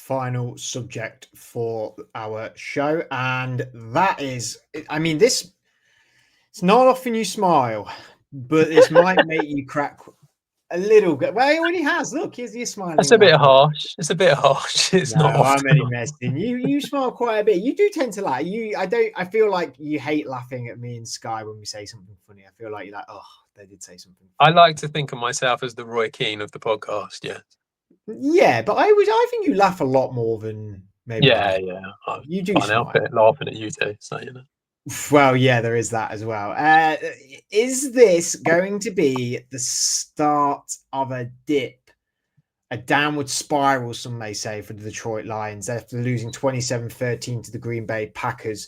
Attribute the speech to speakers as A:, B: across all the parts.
A: final subject for our show, and that is, I mean, it's not often you smile, but this might make you crack a little bit. Well, he already has. Look, here's your smiling.
B: That's a bit harsh. It's a bit harsh. It's
A: No,
B: not often.
A: I'm only messing. You smile quite a bit. You do tend to laugh. I feel like you hate laughing at me and Sky when we say something funny. I feel like you're like, oh, they did say something funny.
B: I like to think of myself as the Roy Keane of the podcast. Yeah.
A: Yeah, but I think you laugh a lot more than maybe.
B: Yeah.
A: You do
B: Can't
A: smile.
B: help it. Laughing at you two. So
A: Well, yeah, there is that as well. Is this going to be the start of a dip, a downward spiral, some may say, for the Detroit Lions after losing 27-13 to the Green Bay Packers?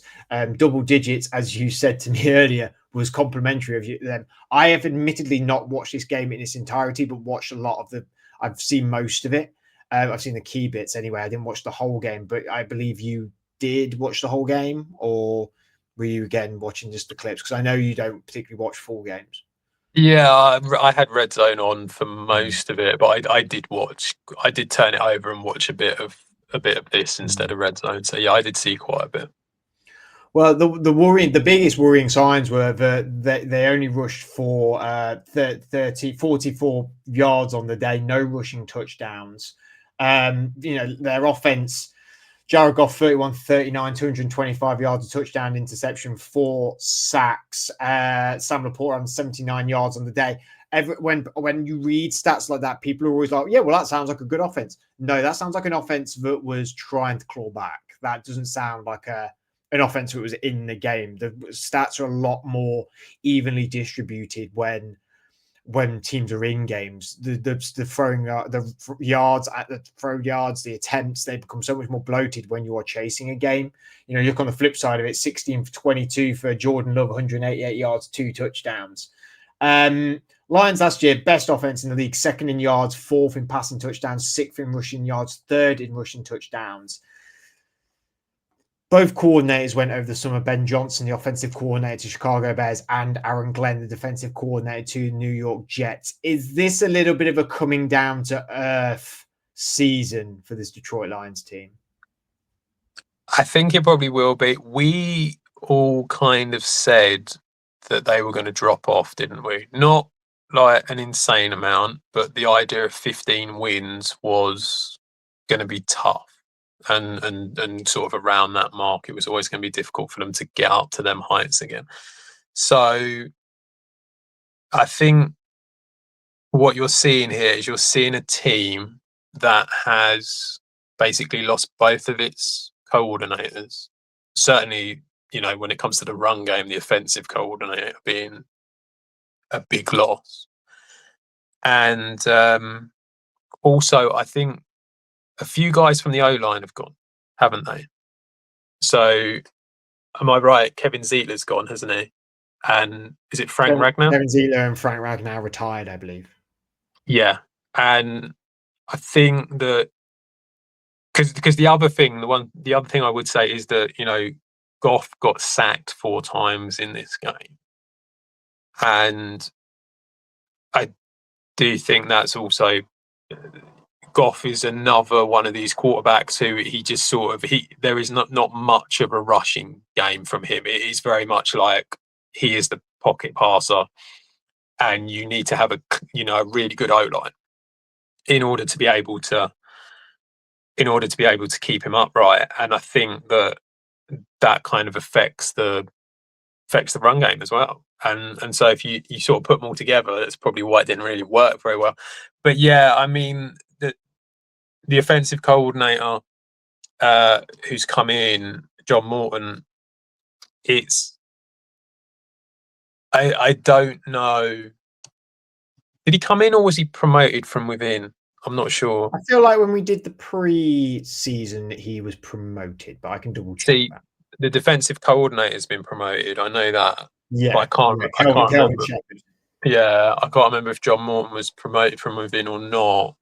A: Double digits, as you said to me earlier, was complimentary of them. I have admittedly not watched this game in its entirety, but watched a lot of I've seen most of it. I've seen the key bits anyway. I didn't watch the whole game, but I believe you did watch the whole game, or were you again watching just the clips? Because I know you don't particularly watch full games.
B: yeah, I had Red Zone on for most of it, but I did watch. I did turn it over and watch a bit of this instead of Red Zone. So yeah, I did see quite a bit.
A: Well, the biggest worrying signs were that they only rushed for 44 yards on the day, no rushing touchdowns. Their offense, Jared Goff 31-39, 225 yards, a touchdown, interception, 4 sacks. Sam Laporte on 79 yards on the day. When you read stats like that, people are always like, yeah, well, that sounds like a good offense. No, that sounds like an offense that was trying to claw back. That doesn't sound like an offense that was in the game. The stats are a lot more evenly distributed when teams are in games. The throwing the yards at the throw yards, the attempts, they become so much more bloated when you are chasing a game. You know, you look on the flip side of it, 16 for 22 for Jordan Love, 188 yards, 2 touchdowns. Lions last year, best offense in the league, 2nd in yards, 4th in passing touchdowns, 6th in rushing yards, 3rd in rushing touchdowns. Both coordinators went over the summer. Ben Johnson, the offensive coordinator to Chicago Bears, and Aaron Glenn, the defensive coordinator to New York Jets. Is this a little bit of a coming down to earth season for this Detroit Lions team?
B: I think it probably will be. We all kind of said that they were going to drop off, didn't we? Not like an insane amount, but the idea of 15 wins was going to be tough. And sort of around that mark, it was always going to be difficult for them to get up to them heights again. So I think what you're seeing here is you're seeing a team that has basically lost both of its coordinators. Certainly, when it comes to the run game, the offensive coordinator being a big loss. And also, I think a few guys from the O-line have gone, haven't they? So, am I right? Kevin Zeitler's gone, hasn't he? And is it Frank Ragnar?
A: Kevin Zeitler and Frank Ragnar retired, I believe.
B: Yeah. And I think that because the other thing I would say is that, Goff got sacked 4 times in this game. And I do think that's also Goff is another one of these quarterbacks who he just there is not much of a rushing game from him. It is very much like he is the pocket passer, and you need to have a really good O-line in order to be able to keep him upright. And I think that kind of affects the run game as well. And so if you sort of put them all together, that's probably why it didn't really work very well. But yeah, I mean, the offensive coordinator who's come in, John Morton, I don't know. Did he come in or was he promoted from within? I'm not sure.
A: I feel like when we did the pre-season, he was promoted, but I can double check that.
B: The defensive coordinator has been promoted. I know that.
A: Yeah,
B: but I can't remember.
A: Shepherd.
B: Yeah, I can't remember if John Morton was promoted from within or not.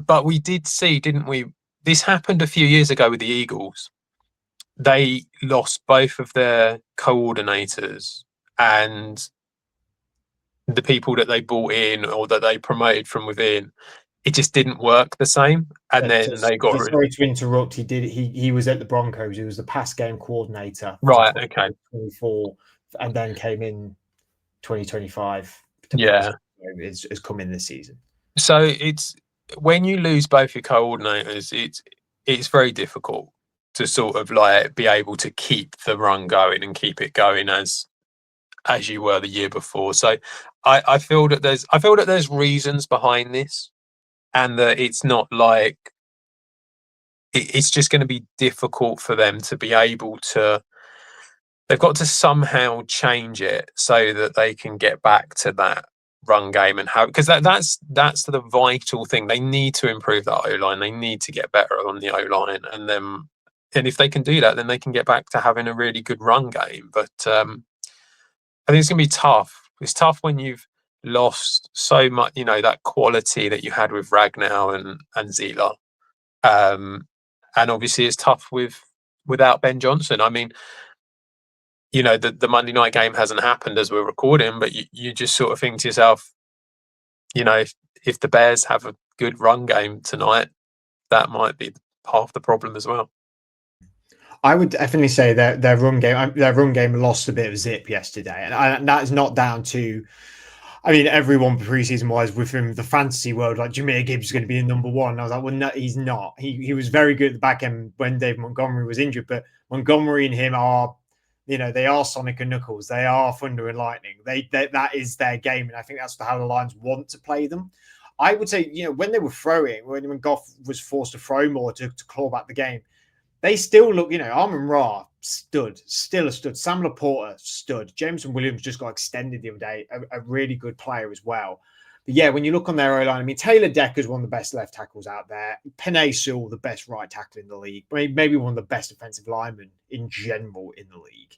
B: But we did see, didn't we? This happened a few years ago with the Eagles. They lost both of their coordinators, and the people that they brought in or that they promoted from within it just didn't work the same. And then they got rid.
A: Sorry to interrupt. He was at the Broncos. He was the pass game coordinator
B: Right. Okay.
A: 2024, and then came in 2025 to
B: Yeah.
A: Has come in this season.
B: So it's when you lose both your coordinators, it's very difficult to sort of like be able to keep the run going and keep it going as you were the year before. So I feel that there's reasons behind this, and that it's not like it's just going to be difficult for them to be able to. They've got to somehow change it so that they can get back to that run game and how, because that's the vital thing. They need to improve that O line. They need to get better on the O line, and then if they can do that, then they can get back to having a really good run game. But I think it's going to be tough. It's tough when you've lost so much, that quality that you had with Ragnow and Zila. And obviously it's tough without Ben Johnson. I mean, the Monday night game hasn't happened as we're recording, but you just sort of think to yourself, if the Bears have a good run game tonight, that might be half the problem as well.
A: I would definitely say that their run game lost a bit of zip yesterday, and that is not down to. I mean, everyone preseason wise within the fantasy world, like Jahmyr Gibbs is going to be the number one. And I was like, well, no, he's not. He was very good at the back end when Dave Montgomery was injured, but Montgomery and him are, they are Sonic and Knuckles. They are Thunder and Lightning. That is their game, and I think that's how the Lions want to play them. I would say, when they were throwing, when Goff was forced to throw more to claw back the game, they still look, Amon-Ra still a stud. Sam Laporta stood. Jameson Williams just got extended the other day, a really good player as well. But yeah, when you look on their O-line, I mean, Taylor Decker's one of the best left tackles out there. Penei Sewell, the best right tackle in the league. Maybe one of the best defensive linemen in general in the league.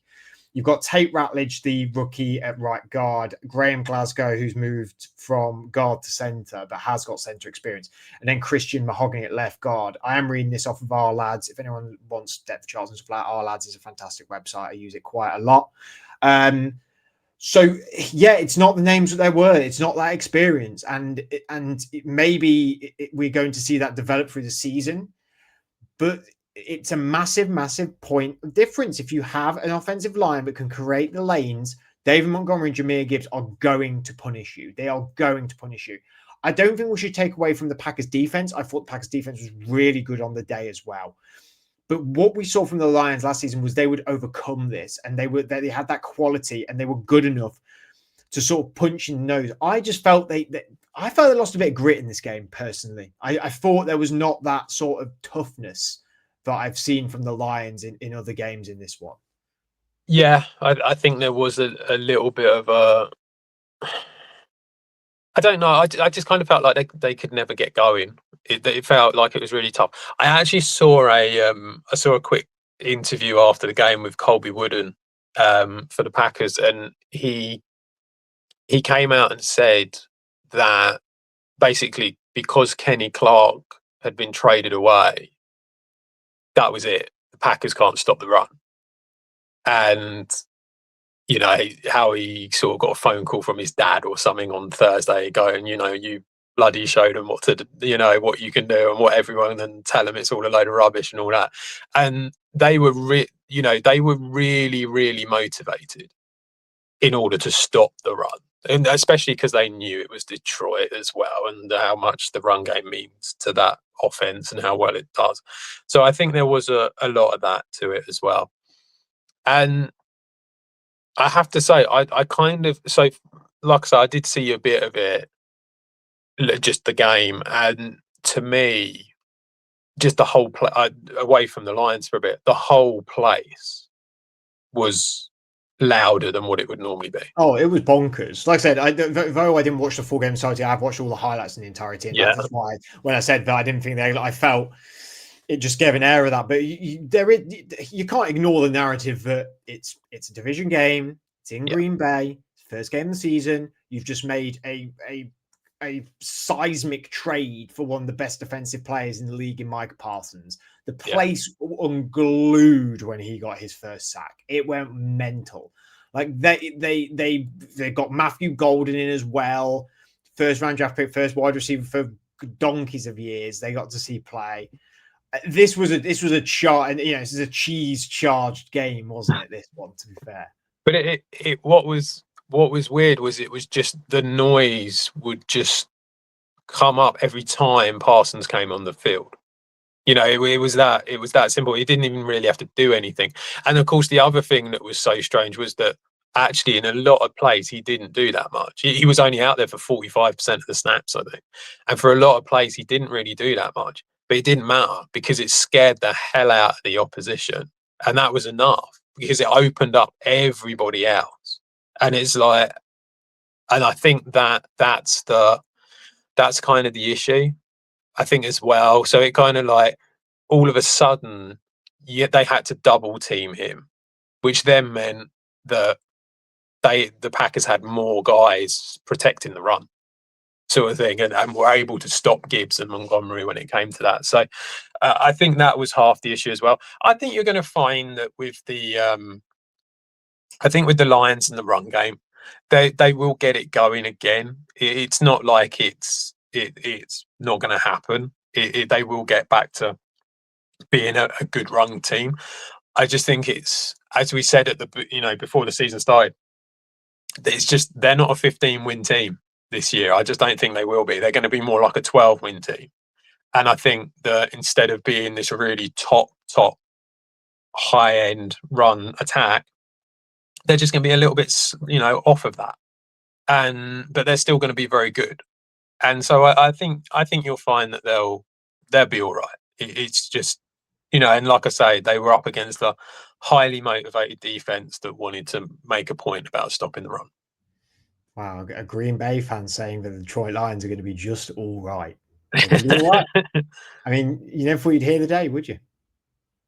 A: You've got Tate Ratledge, the rookie at right guard, Graham Glasgow, who's moved from guard to center, but has got center experience, and then Christian Mahogany at left guard. I am reading this off of Our Lads. If anyone wants depth charts and stuff like that, Our Lads is a fantastic website. I use it quite a lot. So yeah, it's not the names that there were. It's not that experience, and maybe we're going to see that develop through the season, but it's a massive, massive point of difference. If you have an offensive line that can create the lanes, David Montgomery and Jahmyr Gibbs are going to punish you. They are going to punish you. I don't think we should take away from the Packers defense. I thought the Packers defense was really good on the day as well. But what we saw from the Lions last season was they would overcome this, and they had that quality, and they were good enough to sort of punch in the nose. I just felt they lost a bit of grit in this game personally. I thought there was not that sort of toughness that I've seen from the Lions in other games in this one.
B: Yeah, I think there was a little bit of a. I don't know. I just kind of felt like they could never get going. It felt like it was really tough. I actually saw a quick interview after the game with Colby Wooden for the Packers, and he came out and said that basically because Kenny Clark had been traded away, that was it. The Packers can't stop the run. And, how he sort of got a phone call from his dad or something on Thursday going, you bloody showed them what you can do and what everyone, and tell them it's all a load of rubbish and all that. And they were, they were really, really motivated in order to stop the run. And especially because they knew it was Detroit as well, and how much the run game means to that offense and how well it does. So I think there was a lot of that to it as well. And I have to say, I kind of, so like I said, I did see a bit of it, just the game. And to me, just the whole play, away from the Lions for a bit, the whole place was louder than what it would normally be.
A: Oh, it was bonkers. Like I said, though I didn't watch the full game entirety, I've watched all the highlights in the entirety. And that's why when I said that I didn't think I felt it just gave an air of that. But you can't ignore the narrative that it's a division game. It's in Green Bay, first game of the season. You've just made a seismic trade for one of the best defensive players in the league in Micah Parsons. The place unglued when he got his first sack. It went mental. Like they got Matthew Golden in as well. First round draft pick, first wide receiver for donkeys of years. They got to see play. This was a chart, and this is a cheese charged game, wasn't it? This one, to be fair.
B: But what was weird was it was just the noise would just come up every time Parsons came on the field. It was that simple. He didn't even really have to do anything. And of course, the other thing that was so strange was that actually in a lot of plays he didn't do that much. He was only out there for 45% of the snaps, I think. And for a lot of plays, he didn't really do that much. But it didn't matter because it scared the hell out of the opposition. And that was enough because it opened up everybody else. And it's like, and I think that's kind of the issue, I think, as well. So it kind of like all of a sudden, they had to double team him, which then meant that the Packers had more guys protecting the run, sort of thing, and were able to stop Gibbs and Montgomery when it came to that. So I think that was half the issue as well. I think you're going to find that with the Lions and the run game, they will get it going again. It's not like it's not going to happen. They will get back to being a good run team. I just think it's, as we said at the before the season started, it's just they're not a 15-win team this year. I just don't think they will be. They're going to be more like a 12-win team. And I think that instead of being this really top high-end run attack, they're just going to be a little bit off of that. But they're still going to be very good. And so I think you'll find that they'll be all right. It's just, and like I say, they were up against a highly motivated defense that wanted to make a point about stopping the run.
A: Wow, a Green Bay fan saying that the Detroit Lions are going to be just all right. They're going to be all right. I mean, you never thought you'd hear the day, would you?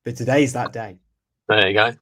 A: But today's that day.
B: There you go.